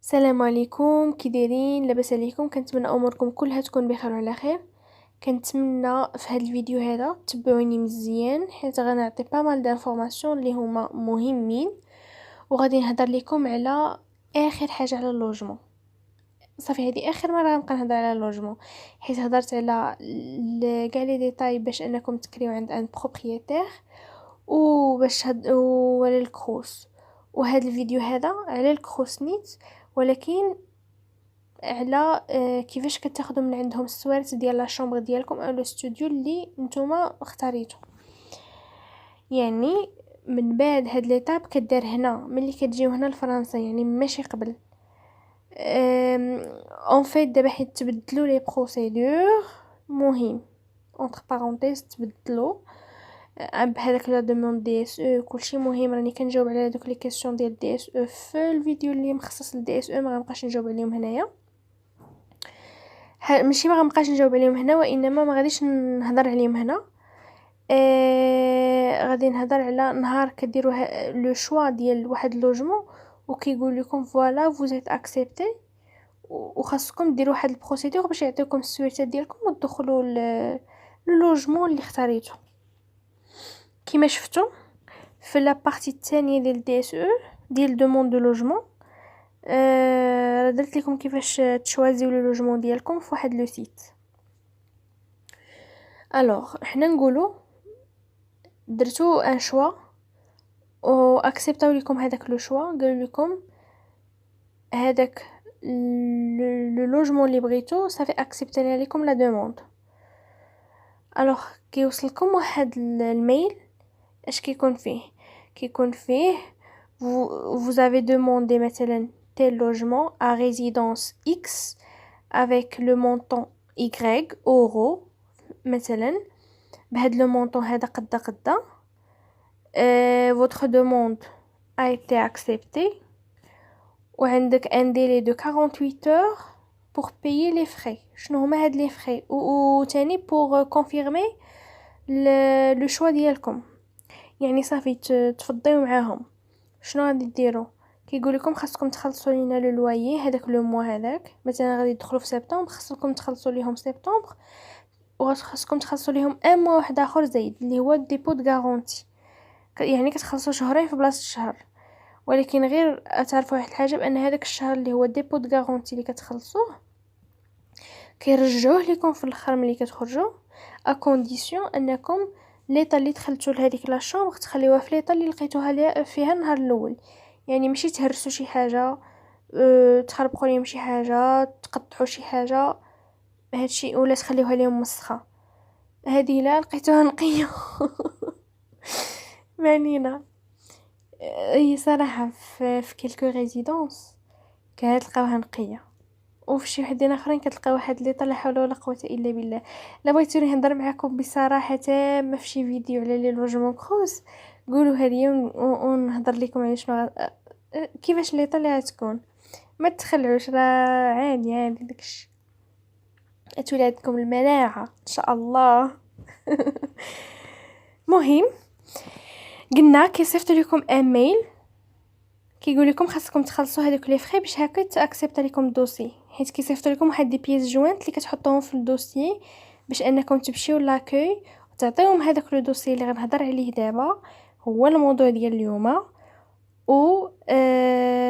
السلام عليكم، كي دايرين؟ لاباس عليكم؟ كنتمنى اموركم كلها تكون بخير وعلى خير. كنتمنى في هذا الفيديو هذا تبعوني مزيان حيت غنعطي با مال دانفورماسيون اللي هما مهمين، وغادي نهضر لكم على اخر حاجه على اللوجمون. صافي، هذه اخر مره غنبقى نهضر على اللوجمون حيت هضرت على كاع لي ديتاي باش انكم تكريو عند ان بروبريتير وباش وعلى الكروس. وهذا الفيديو هذا على الكروس نيت، ولكن على كيفاش كتاخدوا من عندهم السوارت ديال لا شومبر ديالكم او لو ستوديو اللي نتوما اختاريتو. يعني من بعد هاد ليتاب كدار هنا ملي كتجيو هنا لفرنسا، يعني ماشي قبل. اون فيت دابا حيت تبدلوا لي بروسيدور مهم اونتر بارونتيز تبدلوا بهذاك لا دوموند دي اس او كلشي مهم. راني كنجاوب على دوك لي كيسيون ديال دي اس او في الفيديو اللي مخصص للدي اس او، ما غنبقاش نجاوب عليهم هنايا. ماشي ما غنبقاش نجاوب عليهم هنا، وانما ما غاديش نهضر عليهم هنا. غادي نهضر على نهار كديروا لو شوا ديال واحد اللوجمون وكيقول لكم فوالا فوزيت اكسبتي، وخاصكم ديروا واحد البروسيدور باش يعطيوكم السويرتات ديالكم وتدخلوا للوجمون اللي اختاريتو. كما شفتوا في لا بارتي الثانيه ديال دي اس او ديال دوموند دو لوجمون، درت لكم كيفاش تشوازيو لو لوجمون ديالكم في واحد لو سيت. الوغ حنا نقولوا درتو ان شوا و اكسبتاو لكم هذاك لو شوا، قالوا لكم هذاك لو لوجمون اللي بغيتو صافي اكسبتينا لكم لا دوموند. الوغ كيوصلكم واحد الميل، اش كيكون فيه vous avez demandé مثلا tel logement à résidence X avec le montant Y euros مثلا بهاد لو مونطون هذا قدا votre demande a été acceptée وعندك un délai de 48 heures pour payer les frais. شنو هما هاد لي frais و تاني pour confirmer le choix ديالكم. يعني صافي تفضيو معاهم شنو غادي ديروا. كيقول لكم خاصكم تخلصوا لينا لو لويي هذاك لو موا هذاك، مثلا غادي تدخلوا في سبتمبر خاصكم تخلصوا ليهم سبتمبر، وخاصكم تخلصوا ليهم ان موا واحد اخر زايد اللي هو ديبو د غارونتي. يعني كتخلصوا شهرين في بلاصه الشهر، ولكن غير تعرفوا واحد الحاجه بان هذاك الشهر اللي هو ديبو د غارونتي اللي كتخلصوه كيرجعوه لكم في الاخر ملي كتخرجوا، ا كونديسيون انكم ليطا اللي دخلتوا لهذيك لا شومبر تخليوها في ليطا اللي لقيتوها فيها النهار الاول. يعني ماشي تهرسوا شي حاجه، تخربقوا ليهم شي حاجه، تقطعوا شي حاجه هادشي، ولا تخليوها ليهم مسخه. هذه لا لقيتوها نقيه معنينا. اي صراحه في كيلكو ريزيدونس كتلقاوها نقيه، وفي شي وحدين اخرين كتلقى واحد اللي طلع حول ولا قوه الا بالله. لا بغيتوني نهضر معكم بصراحه تامه في شي فيديو على لي لوجمون كروس قولوها لي ونهضر لكم على شنو كيفاش اللي طلع تكون. ما تخلعوش، راه عادي عادي داكشي، اتولادكم المناعه ان شاء الله مهم قلنا كيصيفط لكم ايميل كيقول لكم خاصكم تخلصوا هذوك لي فري باش هكا تاكسبت لكم الدوسي، حيت كيصيفط لكم واحد دي بيس جوينت اللي كتحطوهم في الدوسي باش انكم تمشيو لاكوي وتعطيوهم هذاك لو دوسي اللي غنهضر عليه دابا، هو الموضوع ديال اليوم. و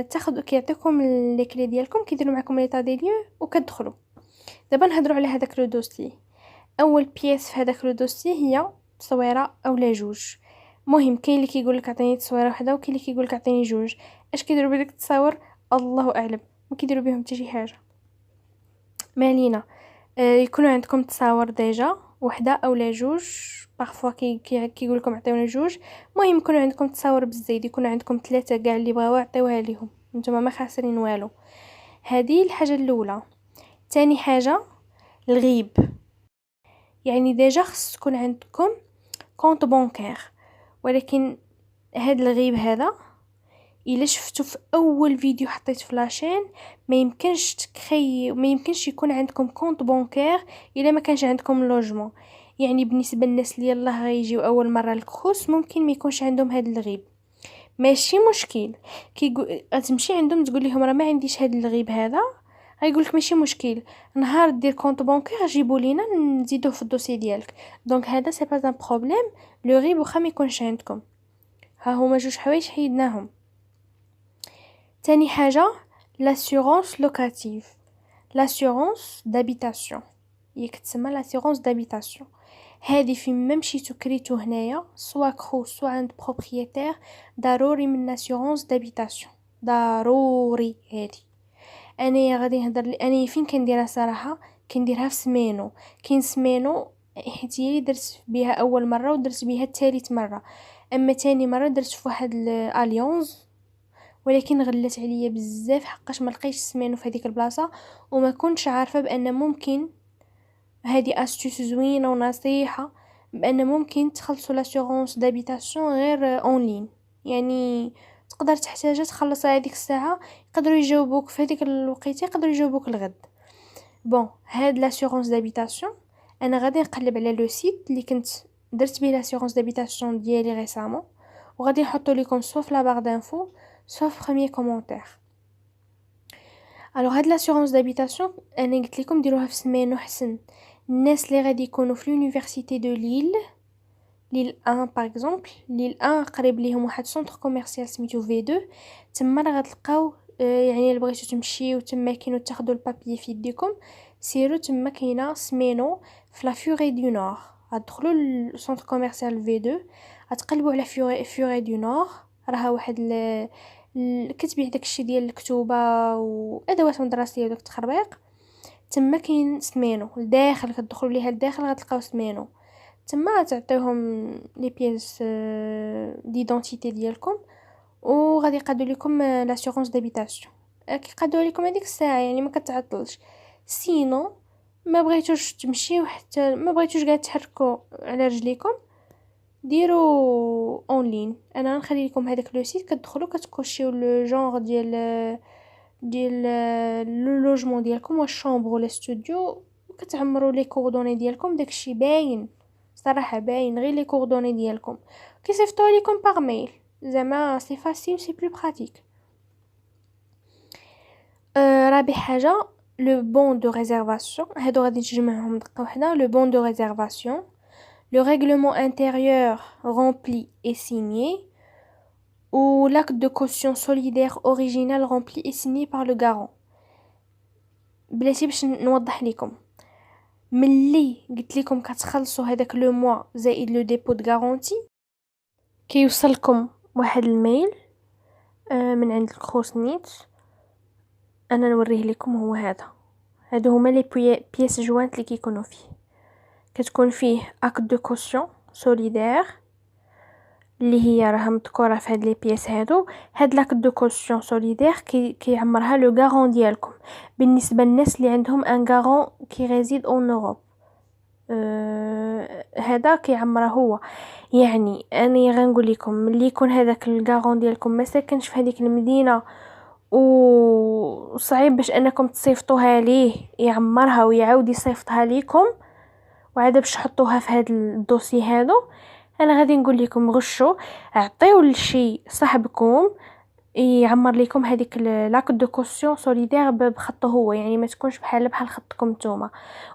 تاخذوا كيعطيكم لي كلي ديالكم، كيديروا معكم ليطا دي ليو وكتدخلوا. دابا نهضروا على هذاك لو دوسي. اول بيس في هذاك لو دوسي هي تصويره اولا جوج. مهم كاين اللي كيقول لك عطيني تصويره وحده، وكاين اللي كيقول لك عطيني جوج. اش كيديروا بديك التصاور الله اعلم، ما كيديروا بهم حتى شي حاجه. ما علينا، يكونوا عندكم تصاور ديجا وحده اولا جوج، بارفوا كيقول لكم عطيونا جوج. المهم يكونوا عندكم تصاور بزايد، يكونوا عندكم 3 كاع اللي بغاو عطيوها ليهم، نتوما ما خاسرين والو. هذه الحاجه الاولى. تاني حاجه الغيب، يعني ديجا خص تكون عندكم كونط بانكير، ولكن هاد الغيب هذا الا شفتو في اول فيديو حطيت في لاشين ما يمكنش يكون عندكم كونط بانكير الا ما كانش عندكم لوجمون. يعني بالنسبه للناس اللي يلاه غيجيو اول مره للكروس ممكن ما يكونش عندهم هاد الغيب، ماشي مشكل. غتمشي عندهم تقول لهم راه ما عنديش هاد الغيب هذا، غيقول لك ماشي مشكل، نهار دير كونط بانكير جيبوا لينا نزيدوه في الدوسي ديالك. دونك هذا سي با ان بروبليم، لو غيب واخا ما يكونش عندكم. ها هما جوج حوايج حيدناهم. تاني حاجه لاسيورونس لوكاتيف، لاسيورونس دابيتاسيون، تسمى لاسيورونس دابيتاسيون. هذه فين ما مشيتو كريتو هنايا سوا كرو سوا عند بروبريتير، ضروري من لاسيورونس دابيتاسيون، ضروري. هذه انايا غادي نهضر انايا فين كنديرها صراحه، كنديرها في سمينو. كاين سمينو حيت هي درت بها اول مره ودرت بها ثالث مره، اما تاني مره درت في واحد الاليونز، ولكن غلت عليا بزاف حقاش ما لقيتش سمينو في هذيك البلاصه، وما كنتش عارفه بان ممكن، هذه استوس زوينه ونصيحه، بان ممكن تخلصوا لاسيورونس دابيتاسيون غير اون لين. يعني تقدر تحتاجها تخلص هذيك الساعه، يقدروا يجاوبوك في هذيك الوقيته، يقدروا يجاوبوك الغد. بون هاد لاسيورونس دابيتاسيون انا غادي نقلب على لو سيت اللي كنت درت به لاسيورونس دابيتاسيون ديالي ريسامون، وغادي نحطو لكم سوا في لا بار دانفو سوا في بروميير كومونتير. الوغ هاد لاسيورونس دابيتاسيون انا قلت لكم ديروها في سمانو حسن. الناس اللي غادي يكونوا في لونيفرسيتي دو ليل 1 باغ اكزومبل، ليل 1 قريب ليهم واحد سونتر كوميرسيال سميتو في 2، تما راه غتلقاو يعني الا بغيتو تمشيو تما كاينو تاخذوا البابي في يديكم، سيروا تما كاينه سمينو في لا فوري دو نور. غتدخلوا للسونتر كوميرسيال في 2، غتقلبوا على فوري دو نور، راها واحد كتبيع داكشي ديال الكتوبه وادوات مدرسيه وداك التخربيق. تما كاين سمينو لداخل، كتدخلوا ليها لداخل غتلقاو سمينو. تما تعطيوهم لي بيس ديدونتيتي ديالكم، وغادي يقادوا لكم لاسيورونس دابيتاسيون. كيقادوا لكم هذيك الساعه، يعني ما كتعطلش. سينو ما بغيتوش تمشيو حتى ما بغيتوش كاع تحركوا على رجليكم، ديروا اون لين. انا نخلي لكم هذاك لو سيت، كتدخلوا كتكوشيو لو جونغ ديال لو لوجمون ديالكم، واش شامبر ولا ستوديو، وكتعمروا لي كوردوني ديالكم. داكشي باين صراحه، باين غير لي كوردوني ديالكم كيصيفطوا لكم باغ ميل، زعما سي فاسيل سي بلو براتيك. رابع حاجه لو بون دو ريزيرفاسيون، هادو غادي نجمعهم دقه واحده. لو بون دو ريزيرفاسيون، le règlement intérieur rempli et signé, ou l'acte de caution solidaire original rempli et signé par le garant. بلاتي باش نوضح لكم، ملي قلت لكم كتخلصوا هذاك لو موا زائد لو ديبو د غارونتي، كيوصلكم واحد الميل من عند الكروسنيت. انا نوريه لكم، هو هادو هما لي بيس جوانت اللي كيكونوا فيه. كتكون فيه اكت دو كوسيون سوليدير اللي هي راه مذكوره في هاد لي بيس هادو. هاد لاكت دو كوسيون سوليدير كيعمرها لو غارون ديالكم، بالنسبه للناس اللي عندهم ان غارون كي ريزيد اون اوروب. هذا كيعمره هو. يعني انا غنقول لكم ملي يكون هذاك الغارون ديالكم ما ساكنش في هذيك المدينه، وصعيب باش انكم تصيفطوها ليه يعمرها ويعاود يصيفطها ليكم، وعاد باش تحطوها في هذا الدوسي هذا، انا غادي نقول لكم غشوا، اعطيو لشي صاحبكم يعمر لكم هذيك لاك دو كوسيون سوليدير بخطه هو، يعني ما تكونش بحال خطكم نتوما،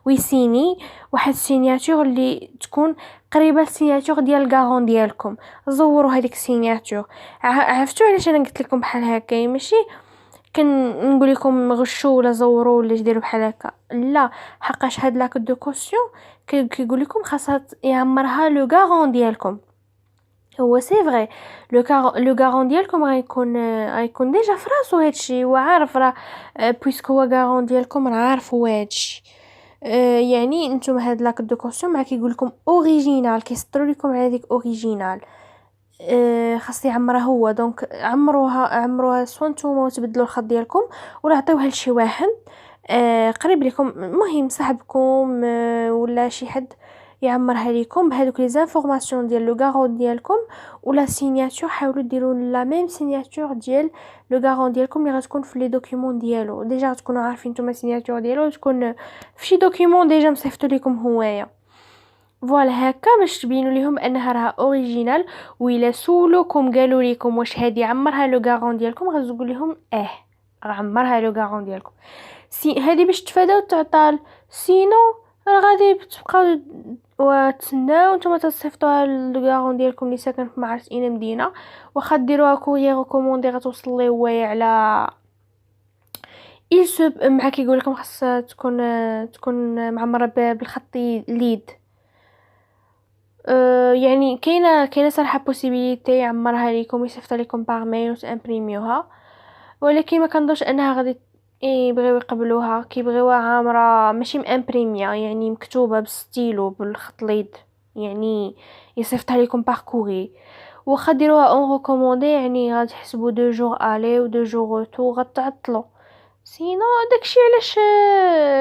ويسيني واحد السيناتور اللي تكون قريبه للسيناتور ديال الغارون ديالكم. زوروا هذيك السيناتور. عرفتوا علاش انا قلت لكم بحال هكا؟ ماشي نقول لكم غشوا ولا زوروا ولا ديروا بحال هكا، لا، حقاش هاد لاك دو كوسيون كيقول لكم خاصها يعمرها لو غارون ديالكم. هو سي فري لو غارون ديالكم غيكون ديجا فراسو هادشي، وعارف راه بويسك هو غارون ديالكم راه عارف هو هادشي. يعني نتوما هاد لاك دو كوسيون مع كيقول لكم اوريجينال، كيسطروا لكم على ديك اوريجينال، خاص يعمرها هو. دونك عمروها سوا نتوما وتبدلوا الخط ديالكم، ولا عطيوها لشي واحد قريب لكم، المهم صاحبكم ولا شي حد يعمرها لكم بهذوك لي زانفورماسيون ديال لو غارون ديالكم، ولا سيناتور. حاولوا ديروا لا ميم سيناتور ديال لو غارون ديالكم اللي غتكون في لي دوكيومون ديالو. ديجا تكونوا عارفين نتوما سيناتور ديالو تكون في شي دوكيومون ديجا مصيفطوا لكم هوايا. فوالا هكا باش تبينوا ليهم انها راها اوريجينال. وإلا سولوكم قالوا لكم واش هادي عمرها لو غارون ديالكم غتقول لهم عمرها لو غارون ديالكم. سي هادي باش تفاداو التعطال، سينو راه غادي تبقاو وتسناو نتوما تصيفطوها لو غارون ديالكم اللي ساكن في معرفت اين مدينه، واخا ديروها كورير ريكوموندي غتوصل ليه هواية على مع كيقول لكم خاص تكون معمره بالخط ليد. يعني كاينه صراحه بوسيبيليتي يعمرها ليكم يصيفط لكم باغ ميل وتامبريميوها، ولكن ما كنظنش انها غادي يبغيو يقبلوها. كيبغيوها عامره ماشي مامبريميه، يعني مكتوبه بالستيلو بالخط ليد، يعني يصيفطها لكم باغ كوري. واخا ديروها اون ريكوموندي يعني غادي تحسبوا 2 جور الي و 2 جور روتور غتعطلوا. سينو داكشي علاش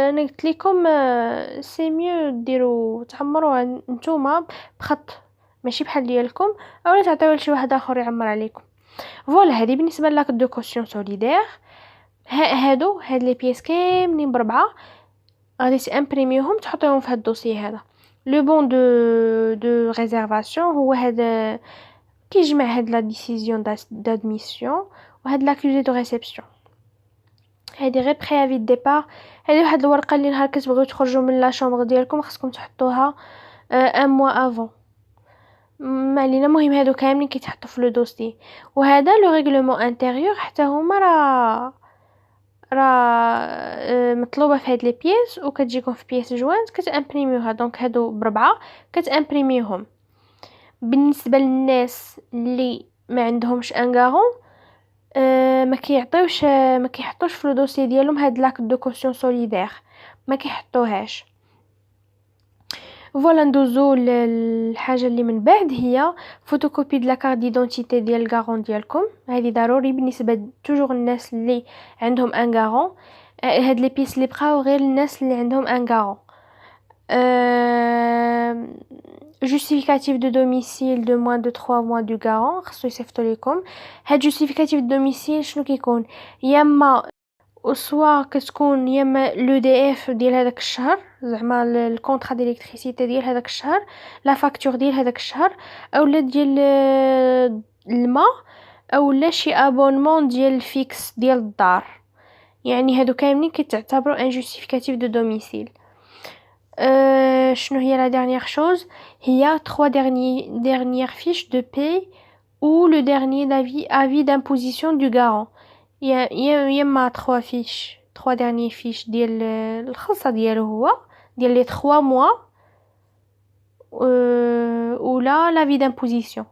انا قلت لكم سي ميو ديروا تعمروها نتوما بخط ماشي بحال ديالكم، اولا تعطيوها لشي واحد اخر يعمر عليكم. فوالا هذه بالنسبه لاك دو كوسيون سوليدير. هاد لي بيس كاملين بربعه غادي تامبريميوهم تحطيهم في هاد الدوسي هذا. لو بون دو ريزيرفاسيون هو هذا كيجمع هاد لا ديسيزيون دادميسيون وهاد لاكوزي دو ريسبسيون. هادي غير بريافي ديبار، هادي واحد الورقه اللي نهار كتبغيو تخرجوا من لا شومبر ديالكم خصكم تحطوها ان موا افون. ما علينا، المهم هادو كاملين كيتحطوا في لو دوسي. وهذا لو ريغلومون انتيريور حتى هما مطلوبه في هاد لي بيس وكتجيكم في بيس جوانت كتامبريميوها. دونك هادو بربعه كتامبريميوهم. بالنسبه للناس اللي ما عندهمش ان غارون ما كيحطوش في لو دوسي ديالهم هاد لاك دو كوسيون سوليدير، ما كيحطوهاش. فوالا ندوزو الحاجه اللي من بعد هي فوتوكوبي د لا كارت ديدونتيتي ديال الغارون ديالكم. هذه ضروري بالنسبه توجور الناس اللي عندهم ان غارون. هاد لي بيس اللي بقاو غير الناس اللي عندهم ان غارون. justificatif de domicile de moins de 3 mois du garant خصو يصيفطوا لكم. هاد justificatif de domicile شنو كيكون؟ ياما سوا كتكون ياما لو دي اف ديال هذاك الشهر، زعما الكونطرا ديليكتريسيتي ديال هذاك الشهر، لا فاكتور ديال هذاك الشهر، اولا ديال الماء، اولا شي ابونمون ديال فيكس ديال الدار. يعني هادو كاملين كيتعتبروا ان justificatif de domicile. شنو هي لا dernière chose؟ هي 3 dernières fiches de paie ou le dernier avis d'imposition du garant. يما 3 fiches 3 dernières fiches ديال الخلصه ديالو هو ديال لي 3 mois ولا لافي دامبوزيسيون.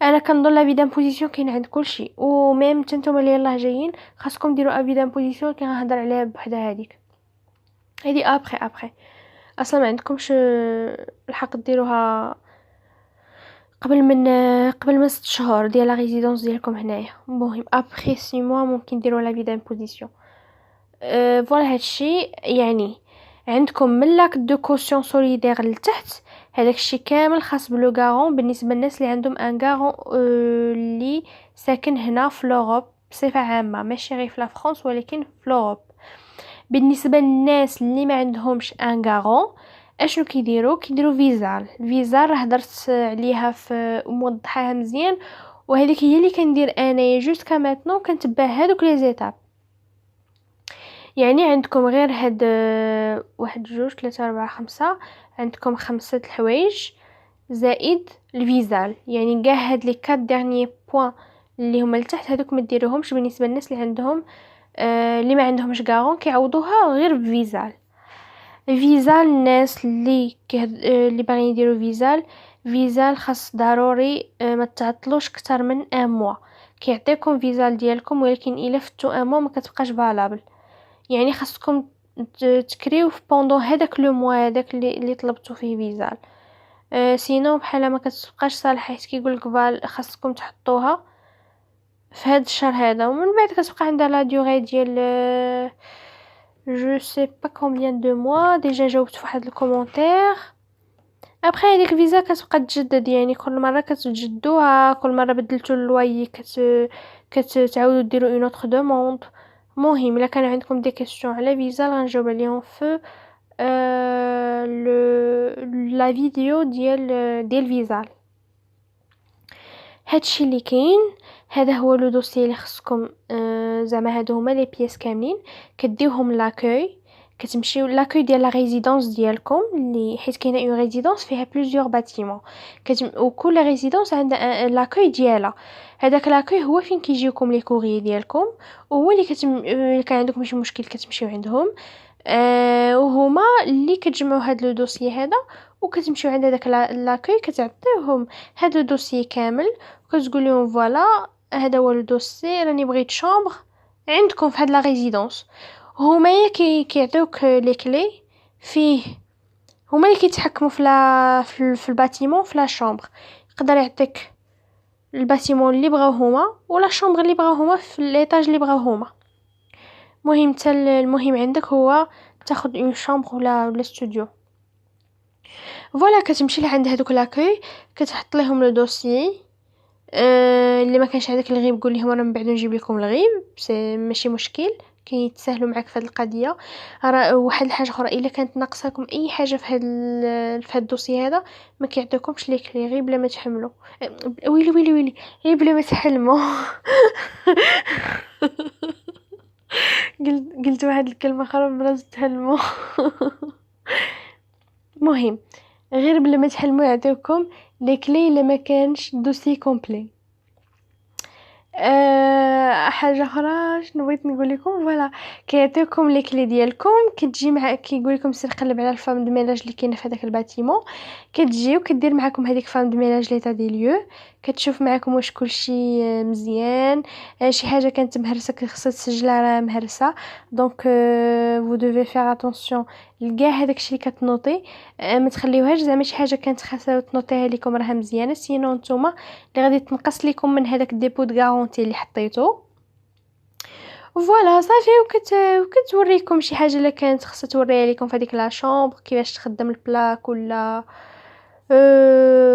انا كنظن لافي دامبوزيسيون كاين عند كلشي، وميم نتوما اللي يلاه جايين خاصكم ديروا افي دامبوزيسيون كي غنهضر عليها بوحدها. هذه ابري اصلا ما عندكمش الحق ديروها قبل من 6 شهور ديال لا ريزيدونس ديالكم هنايا. المهم ابري 6 موا ممكن ديروا لا في دامبوزيسيون. فوالا هادشي يعني عندكم من لاك دو كوسيون سوليدير لتحت هذاك الشيء كامل خاص بلو غارون بالنسبه للناس اللي عندهم ان غارون اللي ساكن هنا في لوروب بصفه عامه، ماشي غير في لا فرنسا ولكن في لوروب. بالنسبه للناس اللي ما عندهمش ان غارون اشنو كيديروا فيزال. الفيزال راه هضرت عليها في موضحاها مزيان، وهذيك هي اللي كندير انايا جوست كماتنو كنتبع هذوك لي زيتاب. يعني عندكم غير هاد 1 2 3 4 5 عندكم 5 الحوايج زائد الفيزال. يعني كاع هاد لي 4 ديرني بوين اللي هما لتحت هذوك ما ديروهمش بالنسبه للناس اللي عندهم اللي ما عندهمش غارون كيعوضوها غير بفيزال. فيزال الناس اللي باغيين يديروا فيزال خاص ضروري ما تعطلوش اكثر من 1 موا. كيعطيكم فيزال ديالكم ولكن الا فتو 1 موا ما كتبقاش فالابل. يعني خاصكم تكريو في بوندون هذاك لو موا هذاك اللي طلبتو فيه فيزال. سينو بحال ما كتبقاش صالحه حيت كيقولك خاصكم تحطوها في هذا الشهر هذا، ومن بعد كتبقى عندها لا ديوري ديال جو سي با كومبيان دو موا. ديجا جاوبت في واحد الكومونتير. ابخي هذيك الفيزا كتبقى تجدد، يعني كل مره كتجدوها، كل مره بدلتو اللواي كتعاودوا ديروا اون اوتر دوموند. مهم الا كان عندكم دي كيسيون على فيزا غنجاوب عليهم في لا فيديو ديال فيزال. هادشي اللي كاين. هذا هو لو دوسيي اللي خصكم زعما هادو هما لي بيس كاملين. كديوهم لاكوي، كتمشيو لاكوي ديال لا ريزيدونس ديالكم، اللي حيت كاينه اون ريزيدونس فيها بليزيور باتيمون، وكل ريزيدونس عندها لاكوي ديالها. هذاك لاكوي هو فين كيجيوكم لي كوريي ديالكم، وهو اللي كان عندكم شي مشكل كتمشيو عندهم. وهما اللي كتجمعوا هاد لو دوسيي هذا، وكتمشيو عند هذاك لاكوي كتعطيوهم هاد لو دوسيي كامل، وكتقول لهم فوالا هذا هو لو دوسيي، راني بغيت شومبر عندكم في هاد لا ريزيدونس. هما كيعطيوك لي كلي فيه، هما اللي كيتحكموا في الباتيمون، في لا شومبر. يقدر يعطيك الباتيمون اللي بغاو هما، ولا شومبر اللي بغاو هما في ليطاج اللي بغاو هما. المهم عندك هو تاخد اون شامبر ولا استوديو. فوالا كتمشي لعند هذوك لاكوي، كتحط لهم لو دوسيي. اللي ما كانش عندك الغيب قول لهم انا من بعد نجيب لكم الغيب، ماشي مشكل، كيتساهلوا معك في هذه القضيه. راه واحد الحاجه اخرى، الا كانت ناقصاكم اي حاجه في هذا الدوسي هذا، ما كيعطيوكمش لي كلي غير بلا ما تحملوا. ويلي ويلي ويلي، غير بلا ما تحلموا. قلت واحد الكلمه خرا براز تهلموا. مهم غير بلا ما تحلموا يعطيوكم لي كلي الا ما كانش دوسي كومبلي. حاجه اخرى شنو بغيت نقول لكم، فوالا كيعطيوكم لي كلي ديالكم، كتجي مع كيقول لكم سير قلب على الفام دو ميناج اللي كاينه في هذاك الباتيمون، كتجي وكدير معكم هذيك فام دو ميناج ليطا دي ليو، كتشوف معكم واش كلشي مزيان. شي حاجه كانت مهرسه خصها تسجلها راه مهرسه، دونك فو دوفي فير اتونسيون لكاع هذاك الشيء اللي كتنوطي. ما تخليوهاش زعما شي حاجه كانت خاصها تنوطيها لكم راها مزيانه، سينو نتوما اللي غادي تنقص لكم من هذاك الديبو د غارونتي اللي حطيتو. فوالا صافي، وكتوريكم شي حاجه اللي كانت خاصها توريها لكم في هذيك لا شومبر، كيفاش تخدم البلاك ولا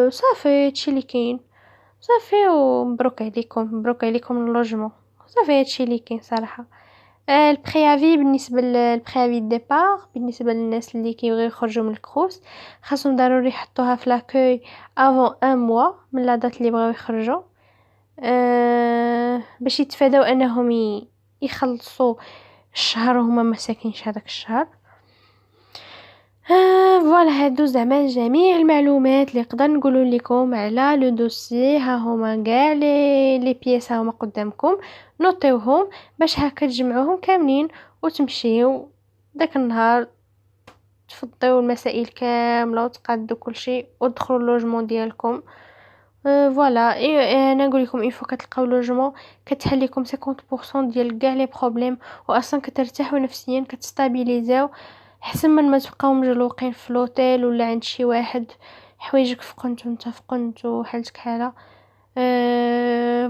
صافي هادشي اللي كاين. صافي ومبروك عليكم، مبروك عليكم اللوجمون. صافي هادشي اللي كاين صراحه. البريافي بالنسبه للبريافي ديبار، بالنسبه للناس اللي كيبغيو يخرجوا من الكروس، خاصهم ضروري يحطوها في لاكوي افون ان موا من لا دات اللي بغاو يخرجوا، باش يتفاداو انهم يخلصوا الشهر وهما ما ساكنينش هذاك الشهر. فوالا هادو زعما جميع المعلومات اللي نقدر نقول لكم على لو دوسي. ها هما كاع لي بياس هما قدامكم، نوطيوهم باش هكا تجمعوهم كاملين وتمشيو داك النهار تفضيو المسائل كامله وتقادوا كل شيء ودخلوا اللوجمون ديالكم. فوالا انا نقول لكم فوا كتلقاو لوجمون كتحل لكم 50% ديال كاع لي بروبليم، واصلا كترتاحوا نفسيا، كتستابيليزاو، احسن من ما تبقاو مجلوقين في لوطيل ولا عند شي واحد حوايجك فقنت وانت فقنت وحالتك حاله.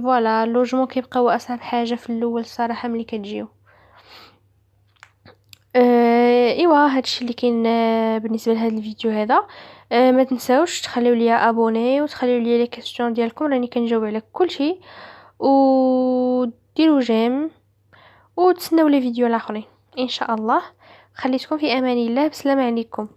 فوالا اللوجمون كيبقى هو اصعب حاجه في الاول صراحه ملي كتجيو. ايوا هادشي اللي كاين بالنسبه لهذا الفيديو هذا. ما تنساوش تخليو ليا ابوني وتخليو ليا لي كيسيون ديالكم، راني كنجاوب على كلشي، وديروا جيم وتسناو لي فيديو الاخرين ان شاء الله. خليتكم في امان الله، بسلام عليكم.